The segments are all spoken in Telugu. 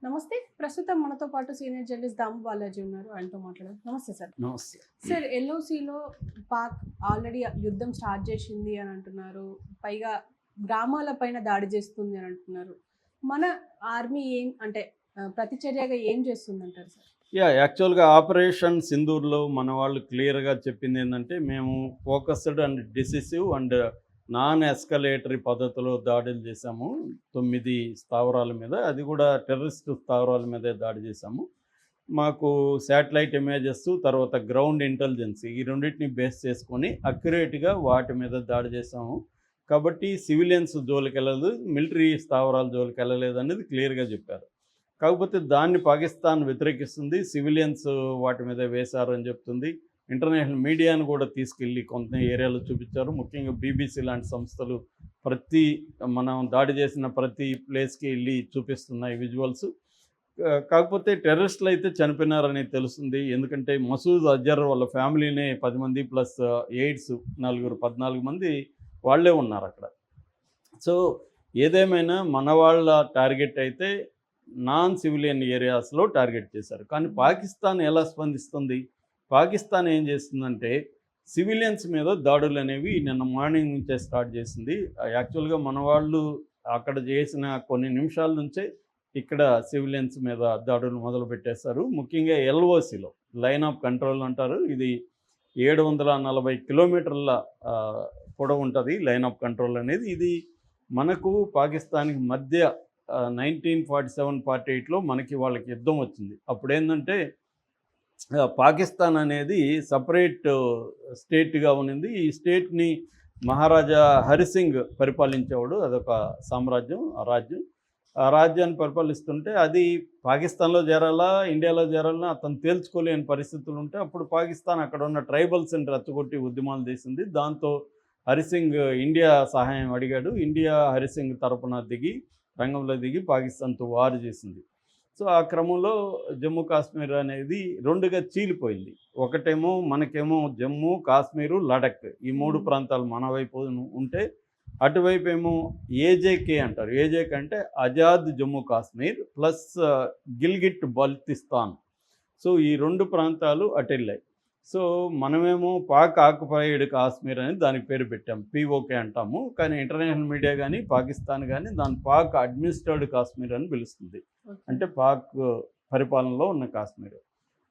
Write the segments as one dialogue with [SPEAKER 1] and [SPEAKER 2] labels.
[SPEAKER 1] నమస్తే. ప్రస్తుతం మనతో పాటు సీనియర్ జర్నలిస్ట్ దాము బాలాజీ ఉన్నారు. ఆయనతో మాట్లాడదాం. నమస్తే సార్.
[SPEAKER 2] నమస్తే.
[SPEAKER 1] సార్, ఎల్ఓసిలో పాక్ ఆల్రెడీ యుద్ధం స్టార్ట్ చేసింది అని అంటున్నారు. పైగా గ్రామాల పైన దాడి చేస్తుంది అని అంటున్నారు. మన ఆర్మీ ఏం అంటే ప్రతిచర్యగా ఏం చేస్తుందంటారు సార్?
[SPEAKER 2] యాక్చువల్‌గా ఆపరేషన్ సింధూర్‌లో మన వాళ్ళు క్లియర్‌గా చెప్పిందేందంటే, మేము focused and decisive and non escalatory పద్ధతిలో దాడులు చేశాము. 9 స్థావరాల మీద. అది కూడా టెర్రరిస్ట్ స్థావరాల మీదే దాడి చేశాము. మాకు శాటిలైట్ ఇమేజెస్, తర్వాత గ్రౌండ్ ఇంటెలిజెన్స్ ఈ రెండిటిని బేస్ చేసుకొని అక్యురేట్‌గా వాటి మీద దాడి చేశాము. కాబట్టి సివిలియన్స్ జోలికెళ్ళలేదు, మిలిటరీ స్థావరాల జోలికెళ్ళలేదనేది క్లియర్‌గా చెప్పారు. కాకపోతే దాన్ని పాకిస్తాన్ వ్యతిరేకిస్తుంది. సివిలియన్స్ వాటి మీద వేశారు అని చెప్తుంది. ఇంటర్నేషనల్ మీడియాను కూడా తీసుకెళ్ళి కొంత ఏరియాలో చూపించారు. ముఖ్యంగా బీబీసీ లాంటి సంస్థలు ప్రతి మనం దాడి చేసిన ప్రతి ప్లేస్కి వెళ్ళి చూపిస్తున్నాయి విజువల్స్. కాకపోతే టెర్రరిస్టులు అయితే చనిపోయినారని తెలుస్తుంది. ఎందుకంటే మసూద్ అజర్ వాళ్ళ ఫ్యామిలీనే 10 మంది ప్లస్ ఎయిడ్స్ 14 మంది వాళ్ళే ఉన్నారు అక్కడ. సో ఏదేమైనా మన వాళ్ళ టార్గెట్ అయితే నాన్ సివిలియన్ ఏరియాస్లో టార్గెట్ చేశారు. కానీ పాకిస్తాన్ ఎలా స్పందిస్తుంది? పాకిస్తాన్ ఏం చేస్తుందంటే సివిలియన్స్ మీద దాడులు అనేవి నిన్న మార్నింగ్ నుంచే స్టార్ట్ చేసింది. యాక్చువల్గా మన వాళ్ళు అక్కడ చేసిన కొన్ని నిమిషాల నుంచే ఇక్కడ సివిలియన్స్ మీద దాడులు మొదలు పెట్టేశారు. ముఖ్యంగా ఎల్ఓసిలో లైన్ ఆఫ్ కంట్రోల్ అంటారు. ఇది 740 కిలోమీటర్ల పొడవు ఉంటుంది లైన్ ఆఫ్ కంట్రోల్ అనేది. ఇది మనకు పాకిస్తాన్కి మధ్య 1947-48లో మనకి వాళ్ళకి యుద్ధం వచ్చింది. అప్పుడేంటంటే పాకిస్తాన్ అనేది సపరేట్ స్టేట్గా ఉన్నింది. ఈ స్టేట్ని మహారాజా హరిసింగ్ పరిపాలించేవాడు. అదొక సామ్రాజ్యం, రాజ్యం. ఆ రాజ్యాన్ని పరిపాలిస్తుంటే అది పాకిస్తాన్లో చేరాలా, ఇండియాలో చేరాలా అతను తేల్చుకోలేని పరిస్థితులు ఉంటే అప్పుడు పాకిస్తాన్ అక్కడ ఉన్న ట్రైబల్స్ని రెచ్చగొట్టి ఉద్యమాలు చేసింది. దాంతో హరిసింగ్ ఇండియా సహాయం అడిగాడు. ఇండియా హరిసింగ్ తరపున రంగంలో దిగి పాకిస్తాన్తో వార్ చేసింది. సో ఆ క్రమంలో జమ్మూ కాశ్మీర్ అనేది రెండుగా చీలిపోయింది. ఒకటేమో మనకేమో జమ్మూ కాశ్మీరు, లడఖ్ ఈ 3 ప్రాంతాలు మన వైపు ఉంటే, అటువైపు ఏమో ఏజేకే అంటారు. ఏజేకే అంటే ఆజాద్ జమ్మూ కాశ్మీర్ ప్లస్ గిల్గిట్ బల్తిస్తాన్. సో ఈ 2 ప్రాంతాలు అటెళ్ళాయి. సో మనమేమో పాక్ ఆక్యుపైడ్ కాశ్మీర్ అని దానికి పేరు పెట్టాం, పీఓకే అంటాము. కానీ ఇంటర్నేషనల్ మీడియా కానీ పాకిస్తాన్ కానీ దాన్ని పాక్ అడ్మినిస్ట్రేర్డ్ కాశ్మీర్ అని పిలుస్తుంది. అంటే పాక్ పరిపాలనలో ఉన్న కాశ్మీర్.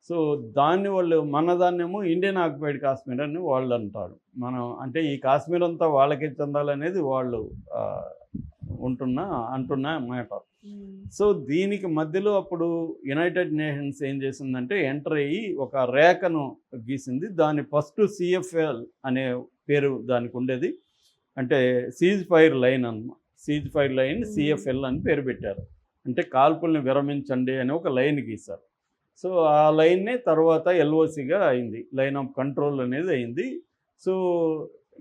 [SPEAKER 2] సో దాన్ని వాళ్ళు దాన్నేమో ఇండియన్ ఆక్యుపైడ్ కాశ్మీర్ అని వాళ్ళు అంటారు. మనం అంటే ఈ కాశ్మీర్ అంతా వాళ్ళకే చెందాలనేది వాళ్ళు అంటున్న మాట. సో దీనికి మధ్యలో అప్పుడు యునైటెడ్ నేషన్స్ ఏం చేసిందంటే ఎంటర్ అయ్యి ఒక రేఖను గీసింది. దాని ఫస్ట్ సిఎఫ్ఎల్ అనే పేరు దానికి ఉండేది. అంటే సీజ్ ఫైర్ లైన్ అన్నమాట. సీజ్ ఫైర్ లైన్ సిఎఫ్ఎల్ అని పేరు పెట్టారు. అంటే కాల్పుల్ని విరమించండి అని ఒక లైన్ గీశారు. సో ఆ లైన్నే తర్వాత ఎల్ఓసిగా అయింది, లైన్ ఆఫ్ కంట్రోల్ అనేది అయింది. సో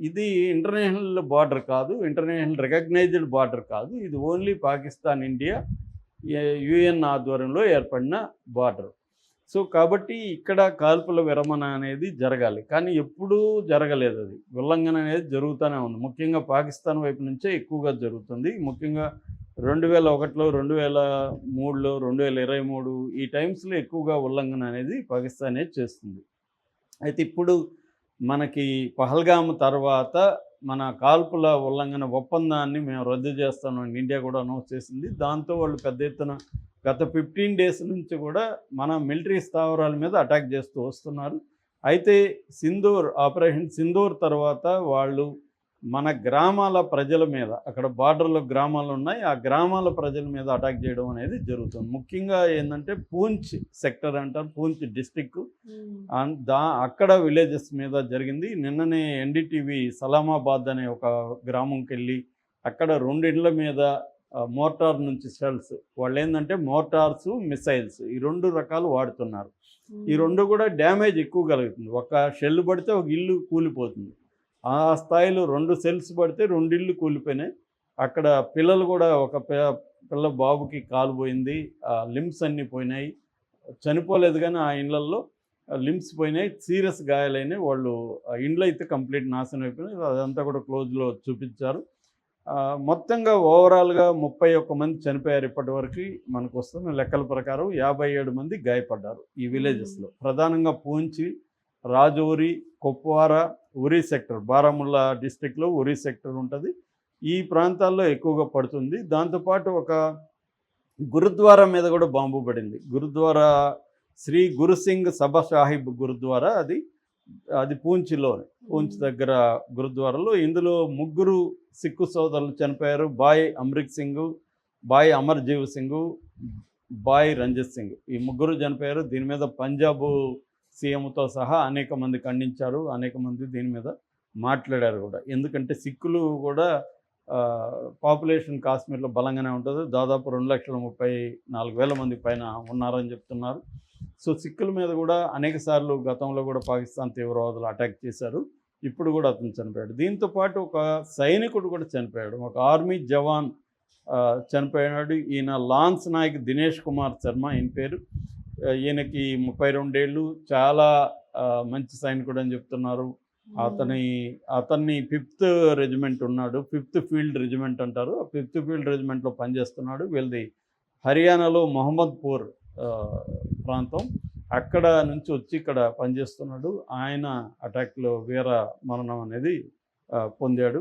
[SPEAKER 2] ఇది ఇంటర్నేషనల్ బార్డర్ కాదు, ఇంటర్నేషనల్ రికగ్నైజ్డ్ బార్డర్ కాదు. ఇది ఓన్లీ పాకిస్తాన్, ఇండియా, యుఎన్ ఆధ్వర్యంలో ఏర్పడిన బార్డర్. సో కాబట్టి ఇక్కడ కాల్పుల విరమణ అనేది జరగాలి. కానీ ఎప్పుడూ జరగలేదు. అది ఉల్లంఘన అనేది జరుగుతూనే ఉంది. ముఖ్యంగా పాకిస్తాన్ వైపు నుంచే ఎక్కువగా జరుగుతుంది. ముఖ్యంగా 2001లో, 2003లో, 2023 ఈ టైమ్స్లో ఎక్కువగా ఉల్లంఘన అనేది పాకిస్తానే చేస్తుంది. అయితే ఇప్పుడు మనకి పహల్గామ్ తర్వాత మన కాల్పుల ఉల్లంఘన ఒప్పందాన్ని మేము రద్దు చేస్తామని ఇండియా కూడా అనౌన్స్ చేసింది. దాంతో వాళ్ళు పెద్ద ఎత్తున గత 15 డేస్ నుంచి కూడా మన మిలిటరీ స్థావరాల మీద అటాక్ చేస్తూ వస్తున్నారు. అయితే ఆపరేషన్ సింధూర్ తర్వాత వాళ్ళు మన గ్రామాల ప్రజల మీద, అక్కడ బార్డర్లో గ్రామాలు ఉన్నాయి, ఆ గ్రామాల ప్రజల మీద అటాక్ చేయడం అనేది జరుగుతుంది. ముఖ్యంగా ఏంటంటే పూంచ్ సెక్టర్ అంటారు, పూంచ్ డిస్టిక్. అక్కడ విలేజెస్ మీద జరిగింది. నిన్ననే ఎన్డీటీవీ సలామాబాద్ అనే ఒక గ్రామంకి వెళ్ళి అక్కడ 2 ఇండ్ల మీద మోర్టార్ నుంచి షెల్స్, వాళ్ళు ఏంటంటే మోర్టార్స్, మిసైల్స్ ఈ 2 రకాలు వాడుతున్నారు. ఈ 2 కూడా డ్యామేజ్ ఎక్కువ కలుగుతుంది. ఒక షెల్ పడితే ఒక ఇల్లు కూలిపోతుంది. ఆ స్థాయిలో 2 సెల్స్ పడితే 2 ఇళ్ళు కూలిపోయినాయి. అక్కడ పిల్లలు కూడా ఒక పిల్ల బాబుకి కాలు పోయింది, లిమ్స్ అన్నీ పోయినాయి. చనిపోలేదు కానీ ఆ ఇండ్లల్లో లిమ్స్ పోయినాయి, సీరియస్ గాయాలైనాయి. వాళ్ళు ఇండ్లు అయితే కంప్లీట్ నాశనం అయిపోయినాయి. అదంతా కూడా క్లోజ్లో చూపించారు. మొత్తంగా ఓవరాల్గా 31 మంది చనిపోయారు ఇప్పటివరకు మనకు వస్తున్న లెక్కల ప్రకారం. 57 మంది గాయపడ్డారు ఈ విలేజెస్లో. ప్రధానంగా పూంచి, రాజౌరి, కుప్వార, ఉరీ సెక్టర్, బారాముల్లా డిస్టిక్లో ఉరీ సెక్టర్ ఉంటుంది. ఈ ప్రాంతాల్లో ఎక్కువగా పడుతుంది. దాంతోపాటు ఒక గురుద్వారా మీద కూడా బాంబు పడింది. గురుద్వారా శ్రీ గురుసింగ్ సభ సాహిబ్ గురుద్వారా, అది పూంచ్ దగ్గర గురుద్వారాలో. ఇందులో 3 సిక్కు సోదరులు చనిపోయారు. బాయ్ అమృత్ సింగ్, బాయ్ అమర్జీవ్ సింగ్, బాయ్ రంజిత్ సింగ్, ఈ 3 చనిపోయారు. దీని మీద పంజాబ్ సీఎంతో సహా అనేక మంది ఖండించారు, అనేక మంది దీని మీద మాట్లాడారు కూడా. ఎందుకంటే సిక్కులు కూడా పాపులేషన్ కాశ్మీర్లో బలంగానే ఉంటుంది. దాదాపు 2,34,000 మంది పైన ఉన్నారని చెప్తున్నారు. సో సిక్కుల మీద కూడా అనేక సార్లు గతంలో కూడా పాకిస్తాన్ తీవ్రవాదులు అటాక్ చేశారు. ఇప్పుడు కూడా అతను చనిపోయాడు. దీంతోపాటు ఒక సైనికుడు కూడా చనిపోయాడు, ఒక ఆర్మీ జవాన్ చనిపోయాడు. ఈయన లాన్స్ నాయక్ దినేష్ కుమార్ శర్మ ఈయన పేరు. ఈయనకి 32 ఏళ్ళు, చాలా మంచి సైనికుడు అని చెప్తున్నారు. అతన్ని 5th రెజిమెంట్ ఉన్నాడు, 5th ఫీల్డ్ రెజిమెంట్ అంటారు. ఆ 5th ఫీల్డ్ రెజిమెంట్లో పనిచేస్తున్నాడు. వీళ్ళది హర్యానాలో మహమ్మద్పూర్ ప్రాంతం. అక్కడ నుంచి వచ్చి ఇక్కడ పనిచేస్తున్నాడు. ఆయన అటాక్లో వీర మరణం అనేది పొందాడు.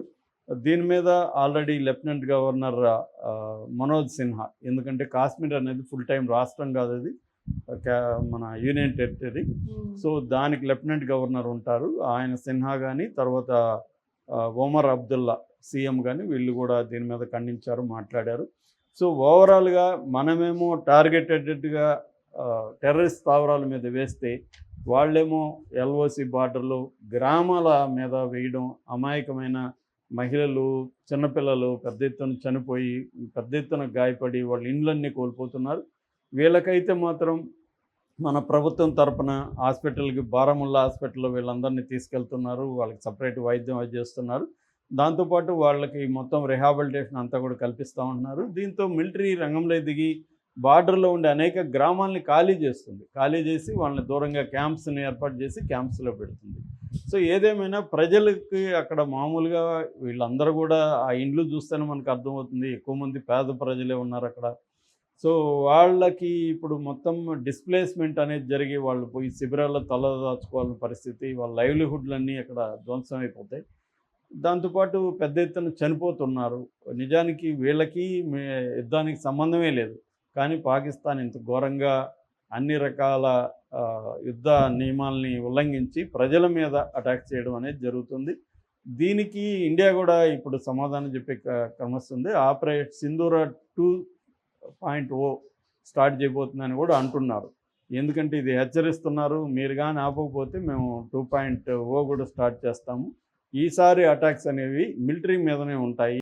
[SPEAKER 2] దీని మీద already lieutenant governor Manoj Sinha, ఎందుకంటే కాశ్మీర్ అనేది ఫుల్ టైం రాష్ట్రం కాదు, అది మన యూనియన్ టెరిటరీ. సో దానికి లెఫ్టినెంట్ గవర్నర్ ఉంటారు. ఆయన సిన్హా కానీ, తర్వాత ఒమర్ అబ్దుల్లా సీఎం కానీ, వీళ్ళు కూడా దీని మీద ఖండించారు, మాట్లాడారు. సో ఓవరాల్గా మనమేమో టార్గెటెడ్గా టెర్రరిస్ట్ స్థావరాల మీద వేస్తే, వాళ్ళేమో ఎల్ఓసి బార్డర్లో గ్రామాల మీద వేయడం, అమాయకమైన మహిళలు, చిన్నపిల్లలు పెద్ద ఎత్తున చనిపోయి, పెద్ద ఎత్తున గాయపడి వాళ్ళ ఇండ్లన్నీ కోల్పోతున్నారు. వీళ్ళకైతే మాత్రం మన ప్రభుత్వం తరపున హాస్పిటల్కి, బారాముల్లా హాస్పిటల్లో వీళ్ళందరినీ తీసుకెళ్తున్నారు, వాళ్ళకి సపరేట్ వైద్యం చేస్తున్నారు. దాంతోపాటు వాళ్ళకి మొత్తం రిహాబిలిటేషన్ అంతా కూడా కల్పిస్తూ ఉంటున్నారు. దీంతో మిలిటరీ రంగంలో దిగి బార్డర్లో ఉండే అనేక గ్రామాలని ఖాళీ చేసి వాళ్ళని దూరంగా క్యాంప్స్ని ఏర్పాటు చేసి క్యాంప్స్లో పెడుతుంది. సో ఏదేమైనా ప్రజలకి అక్కడ మామూలుగా వీళ్ళందరూ కూడా ఆ ఇండ్లు చూస్తేనే మనకు అర్థమవుతుంది, ఎక్కువ మంది పేద ప్రజలే ఉన్నారు అక్కడ. సో వాళ్ళకి ఇప్పుడు మొత్తం డిస్ప్లేస్మెంట్ అనేది జరిగి వాళ్ళు పోయి శిబిరాల్లో తలదాచుకోవాలని పరిస్థితి, వాళ్ళ లైవ్లీహుడ్లన్నీ అక్కడ ధ్వంసం అయిపోతాయి. దాంతోపాటు పెద్ద ఎత్తున చనిపోతున్నారు. నిజానికి వీళ్ళకి యుద్ధానికి సంబంధమే లేదు, కానీ పాకిస్తాన్ ఇంత ఘోరంగా అన్ని రకాల యుద్ధ నియమాల్ని ఉల్లంఘించి ప్రజల మీద అటాక్ చేయడం అనేది జరుగుతుంది. దీనికి ఇండియా కూడా ఇప్పుడు సమాధానం చెప్పే క్రమస్తుంది. ఆపరేషన్ సింధూర 2.0 స్టార్ట్ చేయబోతుందని కూడా అంటున్నారు. ఎందుకంటే ఇది హెచ్చరిస్తున్నారు, మీరు కానీ ఆపకపోతే మేము 2.0 కూడా స్టార్ట్ చేస్తాము. ఈసారి అటాక్స్ అనేవి మిలిటరీ మీదనే ఉంటాయి.